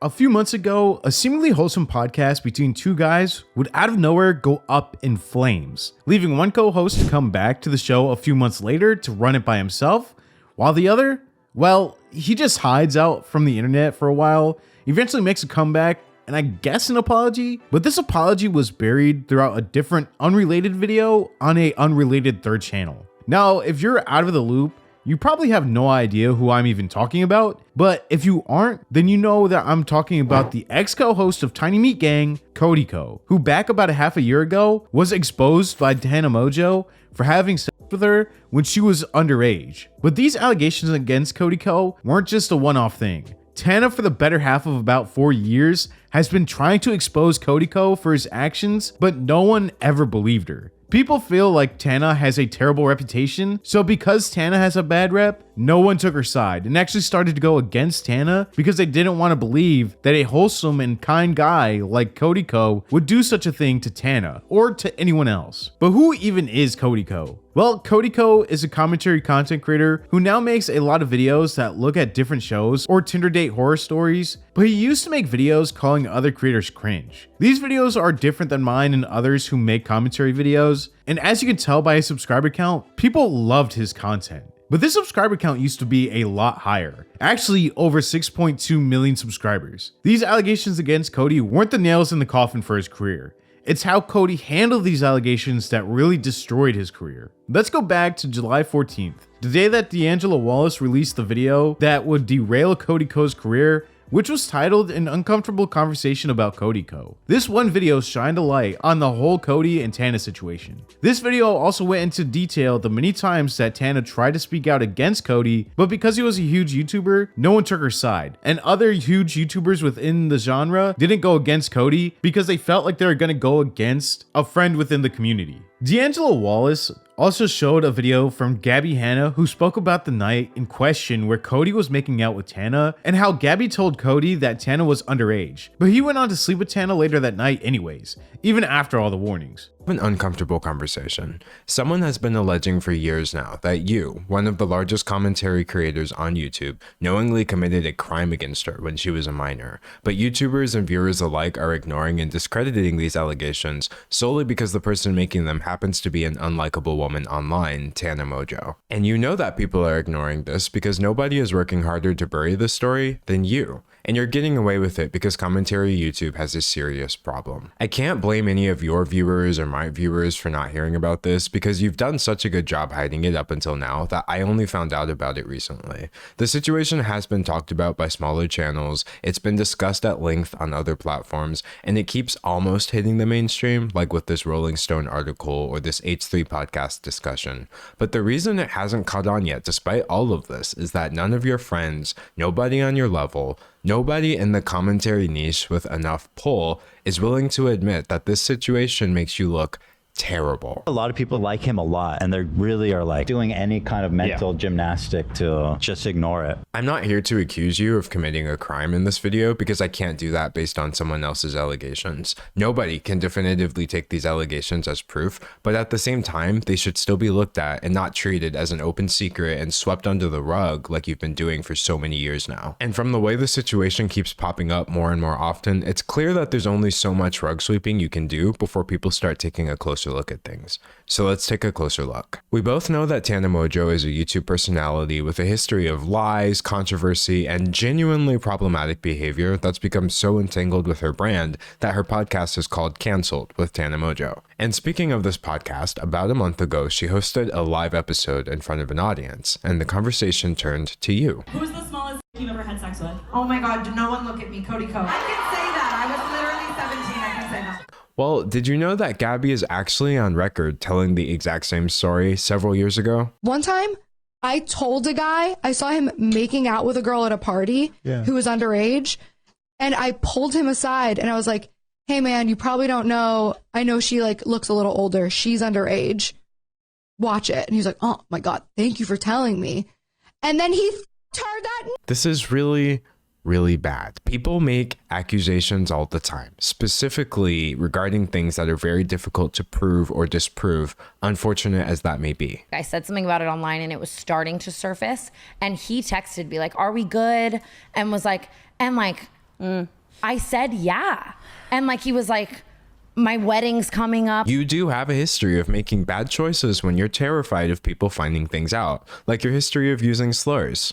A few months ago, a seemingly wholesome podcast between two guys would out of nowhere go up in flames, leaving one co-host to come back to the show a few months later to run it by himself, while the other, well, he just hides out from the internet for a while, eventually makes a comeback, and I guess an apology, but this apology was buried throughout a different unrelated video on a unrelated third channel. Now, if you're out of the loop, you probably have no idea who I'm even talking about, but if you aren't, then you know that I'm talking about the ex-co-host of Tiny Meat Gang, Cody Ko, who back about a half a year ago was exposed by Tana Mongeau for having sex with her when she was underage. But these allegations against Cody Ko weren't just a one-off thing. Tana, for the better half of about 4 years, has been trying to expose Cody Ko for his actions, but no one ever believed her. People feel like Tana has a terrible reputation, so because Tana has a bad rep, no one took her side and actually started to go against Tana because they didn't want to believe that a wholesome and kind guy like Cody Ko would do such a thing to Tana or to anyone else. But who even is Cody Ko? Well, Cody Ko is a commentary content creator who now makes a lot of videos that look at different shows or Tinder date horror stories, but he used to make videos calling other creators cringe. These videos are different than mine and others who make commentary videos, and as you can tell by his subscriber count, people loved his content. But this subscriber count used to be a lot higher, actually over 6.2 million subscribers. These allegations against Cody weren't the nails in the coffin for his career. It's how Cody handled these allegations that really destroyed his career. Let's go back to July 14th, the day that Dangelo Walace released the video that would derail Cody Ko's career, which was titled An Uncomfortable Conversation About Cody Ko. This one video shined a light on the whole Cody and Tana situation. This video also went into detail the many times that Tana tried to speak out against Cody, but because he was a huge YouTuber, no one took her side. And other huge YouTubers within the genre didn't go against Cody because they felt like they were gonna go against a friend within the community. Dangelo Walace also showed a video from Gabby Hanna, who spoke about the night in question where Cody was making out with Tana and how Gabby told Cody that Tana was underage, but he went on to sleep with Tana later that night anyways, even after all the warnings. An uncomfortable conversation. Someone has been alleging for years now that you, one of the largest commentary creators on YouTube, knowingly committed a crime against her when she was a minor, but YouTubers and viewers alike are ignoring and discrediting these allegations solely because the person making them happens to be an unlikable woman online, Tana Mongeau. And you know that people are ignoring this because nobody is working harder to bury this story than you. And you're getting away with it because commentary YouTube has a serious problem. I can't blame any of your viewers or my viewers for not hearing about this because you've done such a good job hiding it up until now that I only found out about it recently. The situation has been talked about by smaller channels, it's been discussed at length on other platforms, and it keeps almost hitting the mainstream, like with this Rolling Stone article or this H3 podcast discussion. But the reason it hasn't caught on yet, despite all of this, is that none of your friends, nobody on your level, nobody in the commentary niche with enough pull is willing to admit that this situation makes you look terrible. A lot of people like him a lot, and they really are like doing any kind of mental gymnastic to just ignore it. I'm not here to accuse you of committing a crime in this video because I can't do that based on someone else's allegations. Nobody can definitively take these allegations as proof, but at the same time, they should still be looked at and not treated as an open secret and swept under the rug like you've been doing for so many years now. And from the way the situation keeps popping up more and more often, it's clear that there's only so much rug sweeping you can do before people start taking a closer look at things. So let's take a closer look. We both know that Tana Mongeau is a YouTube personality with a history of lies, controversy, and genuinely problematic behavior that's become so entangled with her brand that her podcast is called Cancelled with Tana Mongeau. And speaking of this podcast, about a month ago, she hosted a live episode in front of an audience, and the conversation turned to you. Who's the smallest you've ever had sex with? Oh my God, did no one look at me, Cody Ko. I can say that. I was literally 17, I can say that. Well, did you know that Gabby is actually on record telling the exact same story several years ago? One time, I told a guy, I saw him making out with a girl at a party who was underage, and I pulled him aside and I was like, hey man, you probably don't know, I know she like looks a little older, she's underage, watch it. And he's like, oh my God, thank you for telling me. And then he turned that. This is really bad. People make accusations all the time, specifically regarding things that are very difficult to prove or disprove, unfortunate as that may be. I said something about it online and it was starting to surface, and he texted me like, are we good? And was like, I said, yeah. And like, he was like, my wedding's coming up. You do have a history of making bad choices when you're terrified of people finding things out, like your history of using slurs.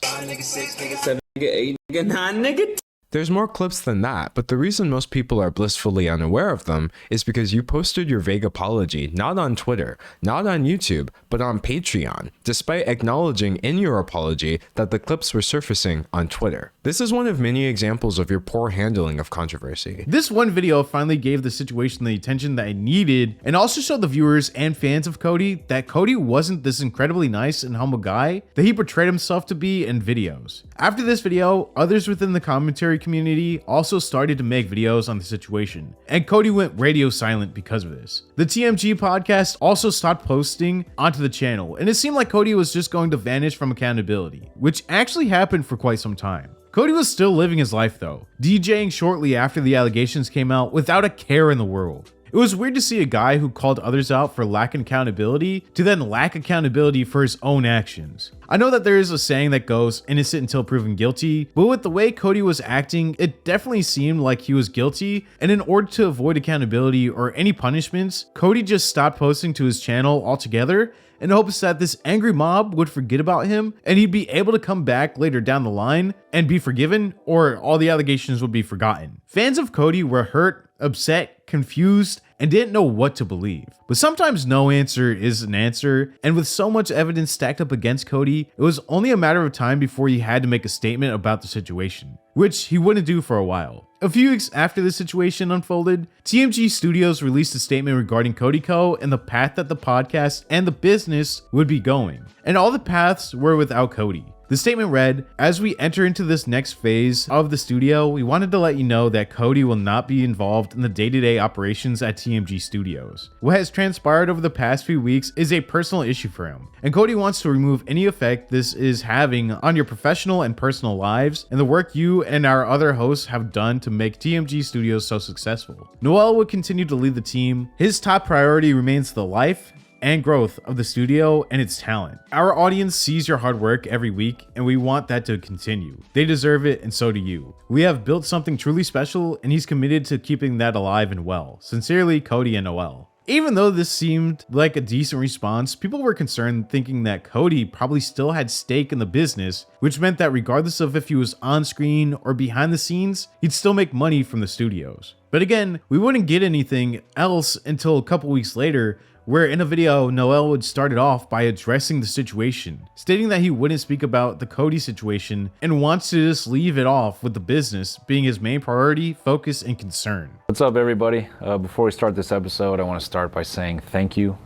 There's more clips than that, but the reason most people are blissfully unaware of them is because you posted your vague apology not on Twitter, not on YouTube, but on Patreon, despite acknowledging in your apology that the clips were surfacing on Twitter. This is one of many examples of your poor handling of controversy. This one video finally gave the situation the attention that it needed, and also showed the viewers and fans of Cody that Cody wasn't this incredibly nice and humble guy that he portrayed himself to be in videos. After this video, others within the commentary community also started to make videos on the situation, and Cody went radio silent because of this. The TMG podcast also stopped posting onto the channel, and it seemed like Cody was just going to vanish from accountability, which actually happened for quite some time. Cody was still living his life though, DJing shortly after the allegations came out without a care in the world. It was weird to see a guy who called others out for lacking accountability to then lack accountability for his own actions. I know that there is a saying that goes innocent until proven guilty, but with the way Cody was acting, it definitely seemed like he was guilty, and in order to avoid accountability or any punishments, Cody just stopped posting to his channel altogether in hopes that this angry mob would forget about him and he'd be able to come back later down the line and be forgiven, or all the allegations would be forgotten. Fans of Cody were hurt, upset, confused, and didn't know what to believe. But sometimes no answer is an answer, and with so much evidence stacked up against Cody, it was only a matter of time before he had to make a statement about the situation, which he wouldn't do for a while. A few weeks after the situation unfolded, TMG Studios released a statement regarding Cody Ko and the path that the podcast and the business would be going, and all the paths were without Cody. The statement read, "As we enter into this next phase of the studio, we wanted to let you know that Cody will not be involved in the day-to-day operations at TMG Studios. What has transpired over the past few weeks is a personal issue for him, and Cody wants to remove any effect this is having on your professional and personal lives and the work you and our other hosts have done to make TMG Studios so successful. Noel will continue to lead the team. His top priority remains the life and growth of the studio and its talent. Our audience sees your hard work every week, and we want that to continue. They deserve it, and so do you. We have built something truly special, and he's committed to keeping that alive and well. Sincerely, Cody and Noel." Even though this seemed like a decent response, people were concerned, thinking that Cody probably still had stake in the business, which meant that regardless of if he was on screen or behind the scenes, he'd still make money from the studios. But again, we wouldn't get anything else until a couple weeks later, where in a video, Noel would start it off by addressing the situation, stating that he wouldn't speak about the Cody situation and wants to just leave it off with the business being his main priority, focus, and concern. What's up, everybody? Before we start this episode, I want to start by saying thank you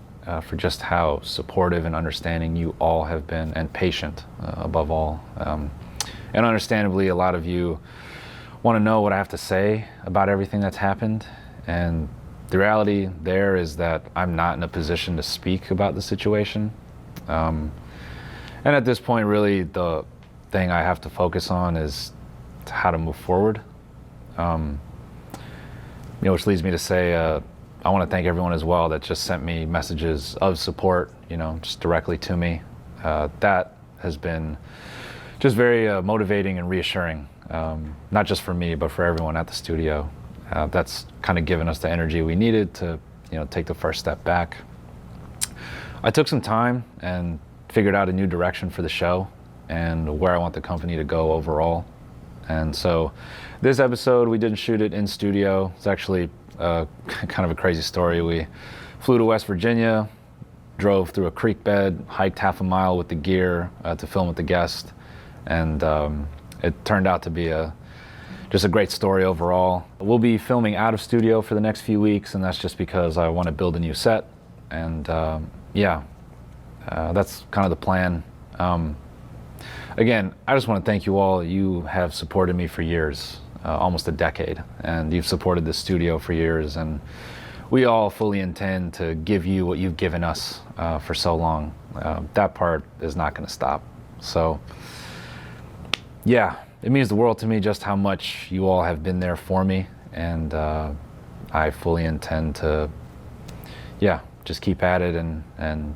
for just how supportive and understanding you all have been, and patient above all. And understandably, a lot of you want to know what I have to say about everything that's happened, and the reality there is that I'm not in a position to speak about the situation. And at this point, really, the thing I have to focus on is how to move forward. Which leads me to say, I want to thank everyone as well that just sent me messages of support, just directly to me. That has been just very motivating and reassuring, not just for me, but for everyone at the studio. That's kind of given us the energy we needed to, take the first step back. I took some time and figured out a new direction for the show and where I want the company to go overall. And so this episode, we didn't shoot it in studio. It's actually kind of a crazy story. We flew to West Virginia, drove through a creek bed, hiked half a mile with the gear to film with the guest. And it turned out to be just a great story overall. We'll be filming out of studio for the next few weeks, and that's just because I want to build a new set. And that's kind of the plan. Again, I just want to thank you all. You have supported me for years, almost a decade, and you've supported this studio for years, and we all fully intend to give you what you've given us for so long. That part is not going to stop. So, yeah. It means the world to me just how much you all have been there for me, and I fully intend to, just keep at it and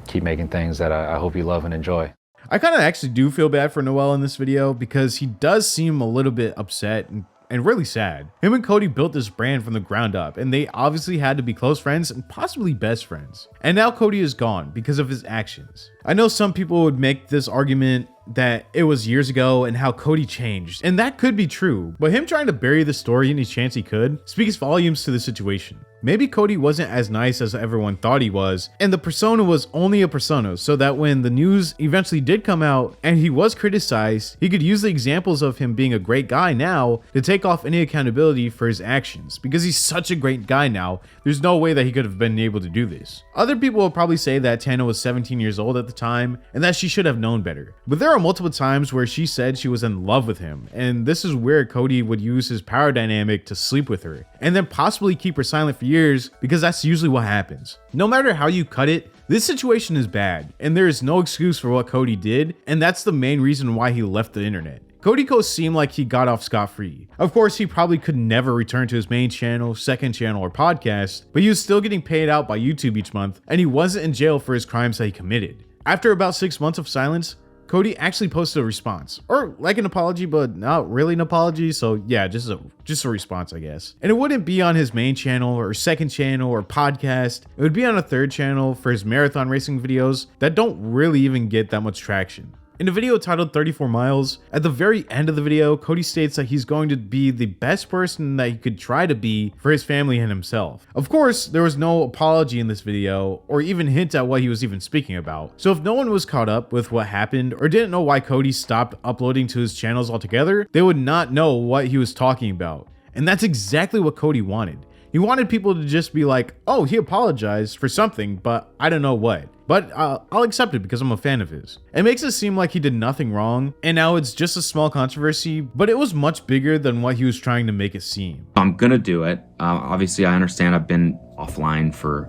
keep making things that I hope you love and enjoy. I kind of actually do feel bad for Noel in this video because he does seem a little bit upset and and really sad. Him and Cody built this brand from the ground up, and they obviously had to be close friends and possibly best friends. And now Cody is gone because of his actions. I know some people would make this argument that it was years ago and how Cody changed, and that could be true, but him trying to bury the story any chance he could speaks volumes to the situation. Maybe Cody wasn't as nice as everyone thought he was, and the persona was only a persona, so that when the news eventually did come out and he was criticized, he could use the examples of him being a great guy now to take off any accountability for his actions. Because he's such a great guy now, there's no way that he could have been able to do this. Other people will probably say that Tana was 17 years old at the time and that she should have known better. But there are multiple times where she said she was in love with him, and this is where Cody would use his power dynamic to sleep with her and then possibly keep her silent for years, because that's usually what happens. No matter how you cut it, this situation is bad, and there is no excuse for what Cody did, and that's the main reason why he left the internet. Cody Ko seemed like he got off scot-free. Of course, he probably could never return to his main channel, second channel, or podcast, but he was still getting paid out by YouTube each month, and he wasn't in jail for his crimes that he committed. After about 6 months of silence, Cody actually posted a response, or like an apology, but not really an apology. So yeah, just a response, I guess. And it wouldn't be on his main channel or second channel or podcast. It would be on a third channel for his marathon racing videos that don't really even get that much traction. In a video titled 34 Miles, at the very end of the video, Cody states that he's going to be the best person that he could try to be for his family and himself. Of course, there was no apology in this video or even hint at what he was even speaking about. So if no one was caught up with what happened or didn't know why Cody stopped uploading to his channels altogether, they would not know what he was talking about. And that's exactly what Cody wanted. He wanted people to just be like, oh, he apologized for something, but I don't know what. But I'll accept it because I'm a fan of his. It makes it seem like he did nothing wrong, and now it's just a small controversy, but it was much bigger than what he was trying to make it seem. I'm gonna do it. Obviously, I understand I've been offline for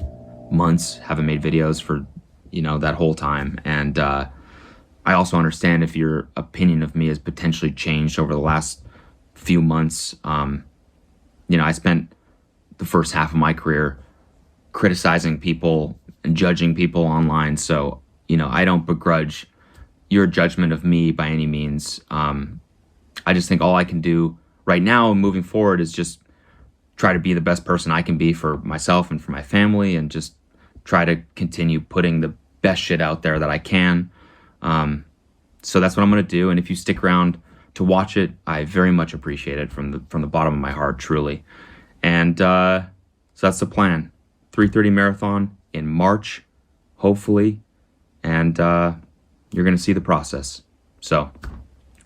months, haven't made videos for, that whole time. And I also understand if your opinion of me has potentially changed over the last few months. I spent the first half of my career criticizing people and judging people online. So, I don't begrudge your judgment of me by any means. I just think all I can do right now and moving forward is just try to be the best person I can be for myself and for my family, and just try to continue putting the best shit out there that I can. So that's what I'm going to do. And if you stick around to watch it, I very much appreciate it from the bottom of my heart, truly. And so that's the plan. 3:30 marathon in March, hopefully. And you're going to see the process. So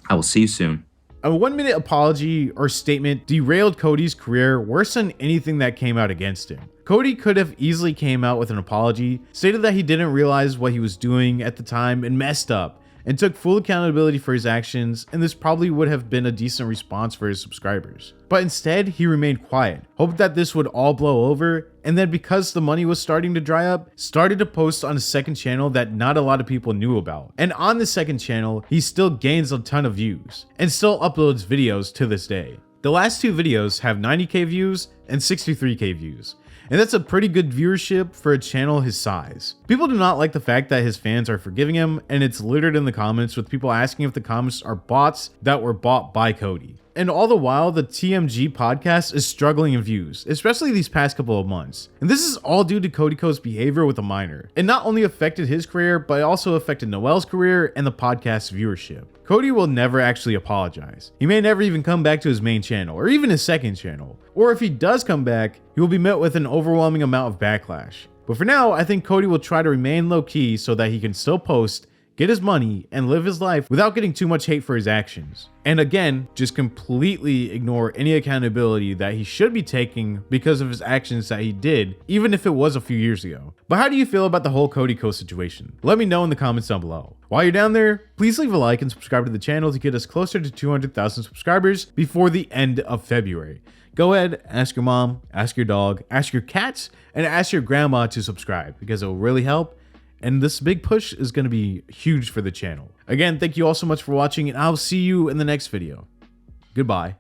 I will see you soon. A 1-minute apology or statement derailed Cody's career worse than anything that came out against him. Cody could have easily came out with an apology, stated that he didn't realize what he was doing at the time and messed up, and took full accountability for his actions, and this probably would have been a decent response for his subscribers. But instead, he remained quiet, hoped that this would all blow over, and then because the money was starting to dry up, started to post on a second channel that not a lot of people knew about. And on the second channel, he still gains a ton of views, and still uploads videos to this day. The last two videos have 90k views and 63k views. And that's a pretty good viewership for a channel his size. People do not like the fact that his fans are forgiving him, and it's littered in the comments with people asking if the comments are bots that were bought by Cody. And all the while, the TMG podcast is struggling in views, especially these past couple of months. And this is all due to Cody Ko's behavior with a minor. It not only affected his career, but it also affected Noel's career and the podcast's viewership. Cody will never actually apologize. He may never even come back to his main channel, or even his second channel. Or if he does come back, he will be met with an overwhelming amount of backlash. But for now, I think Cody will try to remain low-key so that he can still post, get his money, and live his life without getting too much hate for his actions. And again, just completely ignore any accountability that he should be taking because of his actions that he did, even if it was a few years ago. But how do you feel about the whole Cody Ko situation? Let me know in the comments down below. While you're down there, please leave a like and subscribe to the channel to get us closer to 200,000 subscribers before the end of February. Go ahead, ask your mom, ask your dog, ask your cats, and ask your grandma to subscribe because it will really help. And this big push is going to be huge for the channel. Again, thank you all so much for watching, and I'll see you in the next video. Goodbye.